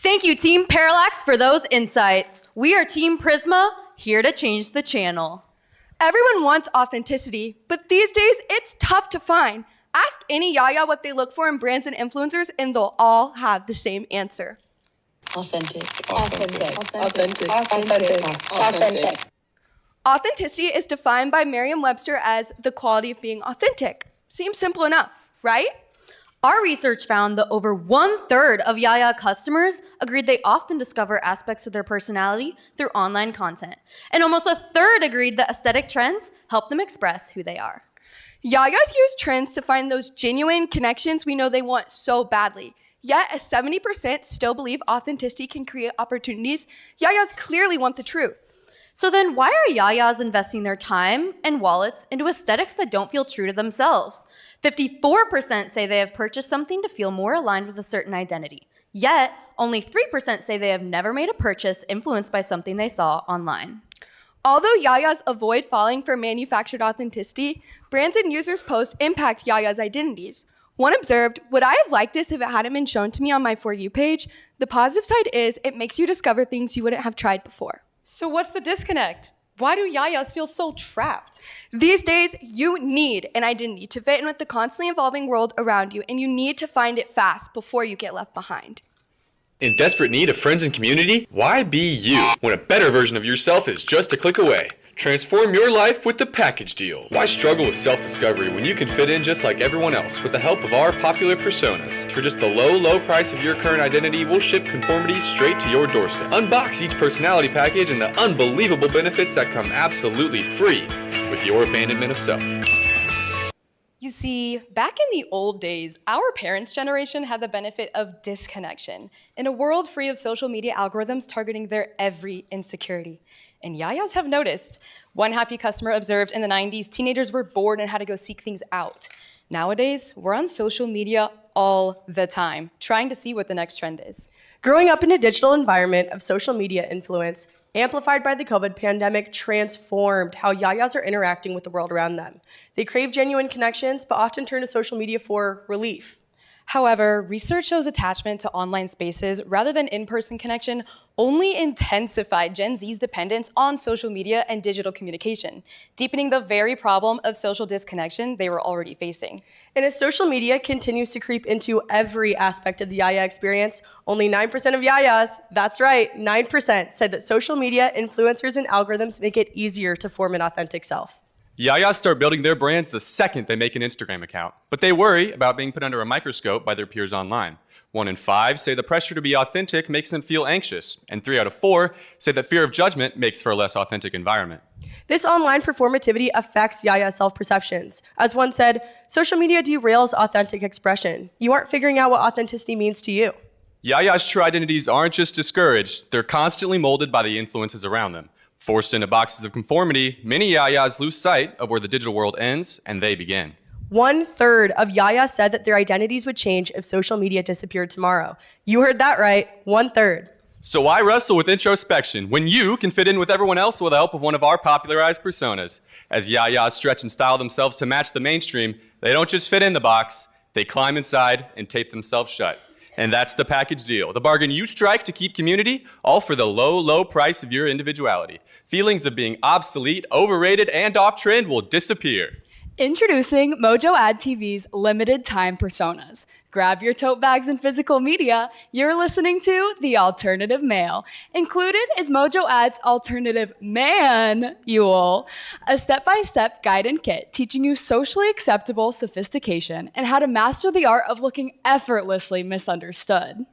Thank you, Team Parallax, for those insights. We are Team Prisma, here to change the channel. Everyone wants authenticity, but these days it's tough to find. Ask any YAYA what they look for in brands and influencers, and they'll all have the same answer. Authentic. Authenticity is defined by Merriam-Webster as the quality of being authentic. Seems simple enough, right? Our research found that over 1/3 of YAYA customers agreed they often discover aspects of their personality through online content. And almost 1/3 agreed that aesthetic trends help them express who they are. YAYAs use trends to find those genuine connections we know they want so badly. Yet, as 70% still believe authenticity can create opportunities, YAYAs clearly want the truth. So then why are YAYAs investing their time and wallets into aesthetics that don't feel true to themselves? 54% say they have purchased something to feel more aligned with a certain identity. Yet, only 3% say they have never made a purchase influenced by something they saw online. Although YAYAs avoid falling for manufactured authenticity, brands and users' posts impact YAYAs' identities. One observed, "Would I have liked this if it hadn't been shown to me on my For You page?" The positive side is it makes you discover things you wouldn't have tried before. So what's the disconnect? Why do YAYAs feel so trapped? These days, you need an identity to fit in with the constantly evolving world around you, and you need to find it fast before you get left behind. In desperate need of friends and community? Why be you when a better version of yourself is just a click away? Transform your life with the package deal. Why struggle with self-discovery when you can fit in just like everyone else with the help of our popular personas? For just the low price of your current identity, we'll ship conformity straight to your doorstep. Unbox each personality package and the unbelievable benefits that come absolutely free with your abandonment of self. You see, back in the old days, our parents' generation had the benefit of disconnection in a world free of social media algorithms targeting their every insecurity. And YAYAs have noticed. One happy customer observed in the 90s, teenagers were bored and had to go seek things out. Nowadays, we're on social media all the time, trying to see what the next trend is. Growing up in a digital environment of social media influence, amplified by the COVID pandemic, transformed how YAYAs are interacting with the world around them. They crave genuine connections, but often turn to social media for relief. However, research shows attachment to online spaces rather than in-person connection only intensified Gen Z's dependence on social media and digital communication, deepening the very problem of social disconnection they were already facing. And as social media continues to creep into every aspect of the YAYA experience, only 9% of YAYAs, that's right, 9%, said that social media influencers and algorithms make it easier to form an authentic self. YAYAs start building their brands the second they make an Instagram account, but they worry about being put under a microscope by their peers online. 1 in 5 say the pressure to be authentic makes them feel anxious, and 3 out of 4 say that fear of judgment makes for a less authentic environment. This online performativity affects YAYA self-perceptions. As one said, social media derails authentic expression. You aren't figuring out what authenticity means to you. YAYA's true identities aren't just discouraged, they're constantly molded by the influences around them. Forced into boxes of conformity, many YAYAs lose sight of where the digital world ends and they begin. 1/3 of YAYA said that their identities would change if social media disappeared tomorrow. You heard that right, 1/3. So why wrestle with introspection when you can fit in with everyone else with the help of one of our popularized personas? As YAYAs stretch and style themselves to match the mainstream, they don't just fit in the box, they climb inside and tape themselves shut. And that's the package deal, the bargain you strike to keep community, all for the low price of your individuality. Feelings of being obsolete, overrated, and off-trend will disappear. Introducing Mojo Ad TV's limited time personas. Grab your tote bags and physical media. You're listening to The Alternative Male. Included is Mojo Ad's Alternative Manual, a step-by-step guide and kit teaching you socially acceptable sophistication and how to master the art of looking effortlessly misunderstood.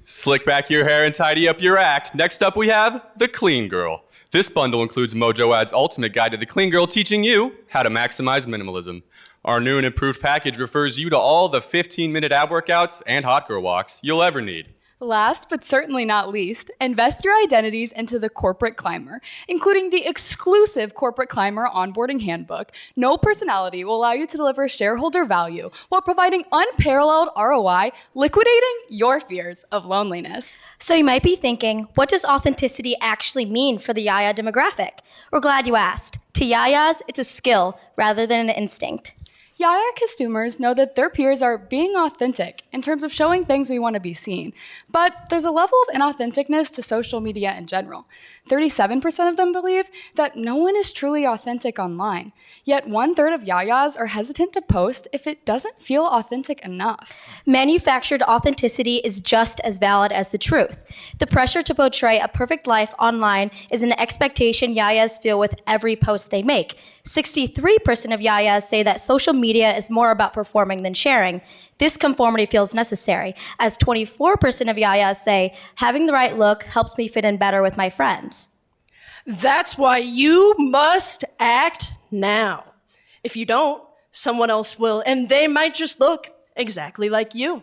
Slick back your hair and tidy up your act. Next up we have The Clean Girl. This bundle includes Mojo Ad's ultimate guide to the clean girl, teaching you how to maximize minimalism. Our new and improved package refers you to all the 15-minute ab workouts and hot girl walks you'll ever need. Last but certainly not least, invest your identities into the Corporate Climber, including the exclusive Corporate Climber onboarding handbook. No personality will allow you to deliver shareholder value while providing unparalleled ROI, liquidating your fears of loneliness. So you might be thinking, what does authenticity actually mean for the YAYA demographic? We're glad you asked. To YAYAs, it's a skill rather than an instinct. YAYA consumers know that their peers are being authentic in terms of showing things we want to be seen. But there's a level of inauthenticness to social media in general. 37% of them believe that no one is truly authentic online. Yet 1/3 of YAYAs are hesitant to post if it doesn't feel authentic enough. Manufactured authenticity is just as valid as the truth. The pressure to portray a perfect life online is an expectation YAYAs feel with every post they make. 63% of YAYAs say that social media is more about performing than sharing. This conformity feels necessary, as 24% of YAYAs say, having the right look helps me fit in better with my friends. That's why you must act now. If you don't, someone else will, and they might just look exactly like you.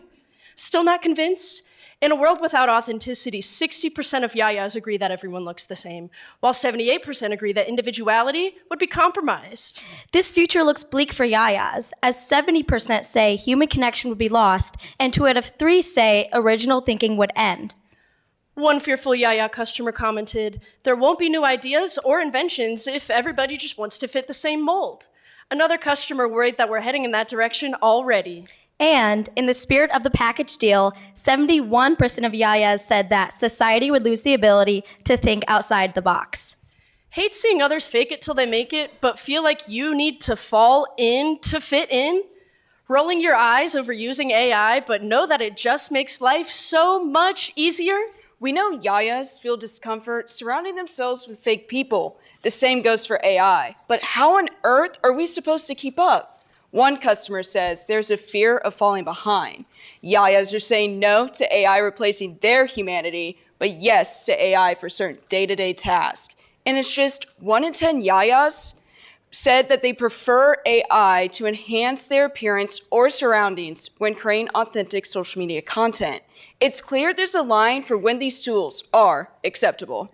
Still not convinced? In a world without authenticity, 60% of YAYAs agree that everyone looks the same, while 78% agree that individuality would be compromised. This future looks bleak for YAYAs, as 70% say human connection would be lost, and 2 out of 3 say original thinking would end. One fearful YAYA customer commented, "There won't be new ideas or inventions if everybody just wants to fit the same mold." Another customer worried that we're heading in that direction already. And in the spirit of the package deal, 71% of YAYAs said that society would lose the ability to think outside the box. Hate seeing others fake it till they make it, but feel like you need to fall in to fit in? Rolling your eyes over using AI, but know that it just makes life so much easier? We know YAYAs feel discomfort surrounding themselves with fake people. The same goes for AI. But how on earth are we supposed to keep up? One customer says there's a fear of falling behind. YAYAs are saying no to AI replacing their humanity, but yes to AI for certain day-to-day tasks. And it's just 1 in 10 YAYAs said that they prefer AI to enhance their appearance or surroundings when creating authentic social media content. It's clear there's a line for when these tools are acceptable.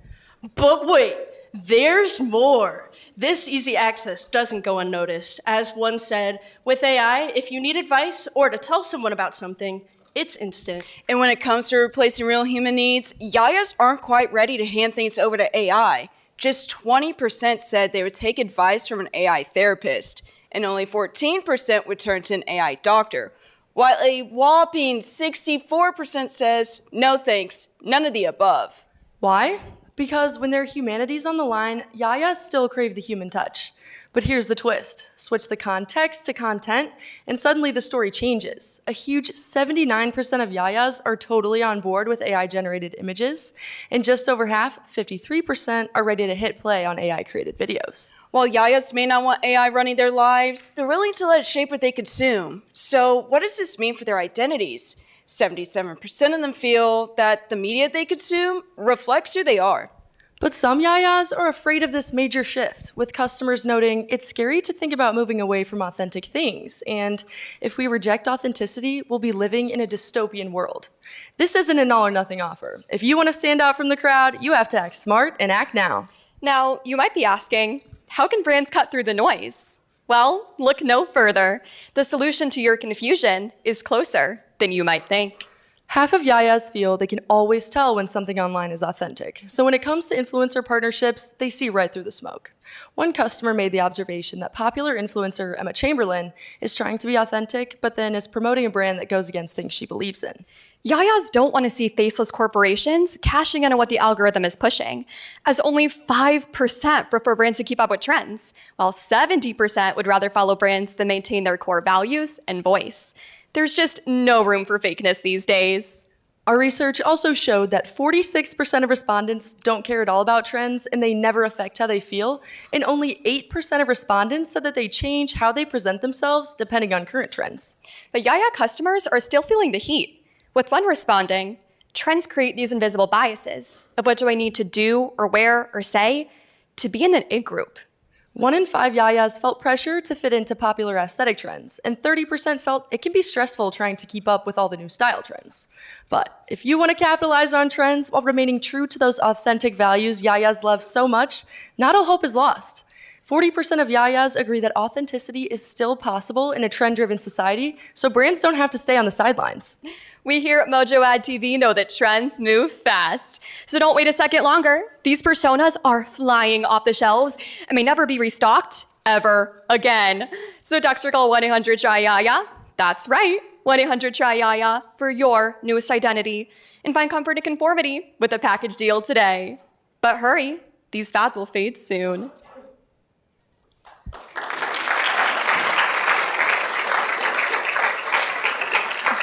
But wait, there's more. This easy access doesn't go unnoticed. As one said, with AI, if you need advice or to tell someone about something, it's instant. And when it comes to replacing real human needs, YAYAs aren't quite ready to hand things over to AI. Just 20% said they would take advice from an AI therapist, and only 14% would turn to an AI doctor, while a whopping 64% says, no thanks, none of the above. Why? Because when their humanity's on the line, YAYAs still crave the human touch. But here's the twist. Switch the context to content, and suddenly the story changes. A huge 79% of YAYAs are totally on board with AI-generated images, and just over half, 53%, are ready to hit play on AI-created videos. While YAYAs may not want AI running their lives, they're willing to let it shape what they consume. So what does this mean for their identities? 77% of them feel that the media they consume reflects who they are. But some YAYAs are afraid of this major shift, with customers noting it's scary to think about moving away from authentic things, and if we reject authenticity, we'll be living in a dystopian world. This isn't an all-or-nothing offer. If you want to stand out from the crowd, you have to act smart and act now. Now, you might be asking, how can brands cut through the noise? Well, look no further. The solution to your confusion is closer than you might think. Half of YAYAs feel they can always tell when something online is authentic. So when it comes to influencer partnerships, they see right through the smoke. One customer made the observation that popular influencer Emma Chamberlain is trying to be authentic, but then is promoting a brand that goes against things she believes in. YAYAs don't want to see faceless corporations cashing in on what the algorithm is pushing, as only 5% prefer brands to keep up with trends, while 70% would rather follow brands that maintain their core values and voice. There's just no room for fakeness these days. Our research also showed that 46% of respondents don't care at all about trends and they never affect how they feel, and only 8% of respondents said that they change how they present themselves depending on current trends. But YAYA customers are still feeling the heat, with one responding, trends create these invisible biases of what do I need to do or wear or say to be in the it group. 1 in 5 YAYAs felt pressure to fit into popular aesthetic trends, and 30% felt it can be stressful trying to keep up with all the new style trends. But if you want to capitalize on trends while remaining true to those authentic values YAYAs love so much, not all hope is lost. 40% of YAYAs agree that authenticity is still possible in a trend-driven society, so brands don't have to stay on the sidelines. We here at Mojo Ad TV know that trends move fast. So don't wait a second longer. These personas are flying off the shelves and may never be restocked ever again. So text or call 1-800-TRY-YAYA. That's right, 1-800-TRY-YAYA for your newest identity. And find comfort and conformity with a package deal today. But hurry, these fads will fade soon.